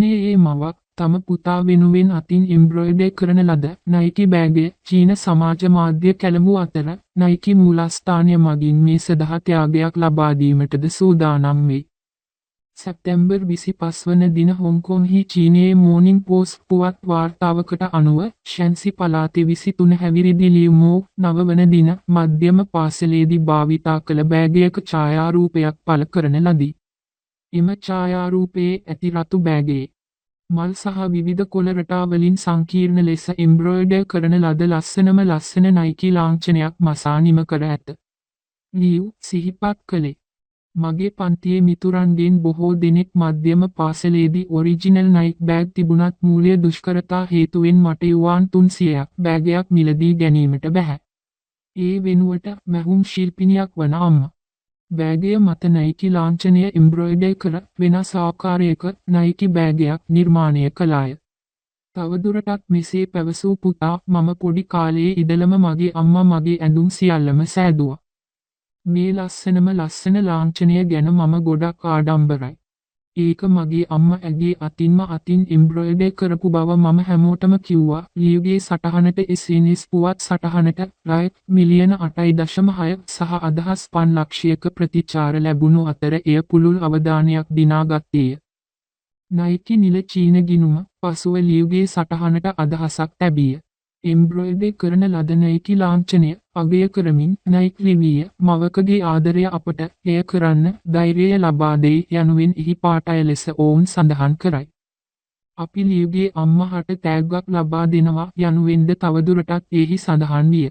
ඒ මවක් තම පුතා වෙනුවෙන් අතින් එම්බ්‍රොයිඩර් කරන ලද නයිකි බෑගය චීන සමාජ මාධ්‍ය කැළඹු අතර නයිකි මූලස්ථානය මගින් මේ සදහා ත්‍යාගයක් ලබා දීමටද සූදානම් වෙයි. සැප්තැම්බර් 25 වන දින හොංකොංහි චීනයේ මෝනිං පෝස්ට් පුවත් වාර්තාවකට අනුව ෂැන්සි පළාතේ 23 හැවිරිදි ලියුමෝ 9 වන දින මධ්‍යම පාසලේදී භාවිතා කළ බෑගයක ඡායාරූපයක් පළ කරන ලදී. එම ඡායාරූපයේ ඇති රතු බෑගයේ මල් සහ විවිධ කොළ රටාවලින් සංකීර්ණ ලෙස එම්බ්‍රොයිඩර් කරන ලද ලස්සන නයිකි ලාංඡනයක් මසානිම කර ඇත. ලියු සිහිපත් කළේ මගේ පන්තියේ මිතුරන්ගෙන් බොහෝ දෙනෙක් මධ්‍යම පාසලේදී ඔරිජිනල් නයික් බෑග් තිබුණත් මූල්‍ය දුෂ්කරතා හේතුවෙන් මට යුවාන් 300ක් බෑගයක් මිලදී ගැනීමට බැහැ. ඒ වෙනුවට මැහුම් ශිල්පිනියක් වන අම්මා බෑගය මත නයිකි ලාංඡනය එම්බ්‍රොයිඩර් කර වෙනස් ආකාරයක නයිකි බෑගයක් නිර්මාණය කළාය. තවදුරටත් මෙසේ පැවසූ පුතා මම පොඩි කාලයේ ඉඳලම මගේ අම්මා මගේ ඇඳුම් සියල්ලම සෑදුවා. මේ ලස්සන ලාංඡනය ගැන මම ගොඩක් ආඩම්බරයි. ඒක මගේ අම්මා ඇගේ අතින් එම්බ්‍රොයිඩර් කරපු බව මම හැමෝටම කිව්වා. ලියුගේ සටහනට SMS පුවත් සටහනට රයිට් මිලියන 8.6 සහ අදහස් 5 ලක්ෂයක ප්‍රතිචාර ලැබුණු අතර එය පුළුල් අවධානයක් දිනාගත්තේය. නයිකි නිල චීන ගිණුම පසුව ලියුගේ සටහනට අදහසක් තැබිය. එම්බ්‍රොයිඩර් කරන ලද නයිකි ලාංඡනය අගය කරමින් නයික් ලිවිය මවකගේ ආදරය අපට එය කරන්න ධෛර්යය ලබා දෙයි යනුවෙන් එහි පාඨය ලෙස ඔවුන් සඳහන් කරයි. අපි ලියුගේ අම්මා හට තෑග්ගක් ලබා දෙනවා යනුවෙන්ද තවදුරටත් එහි සඳහන් විය.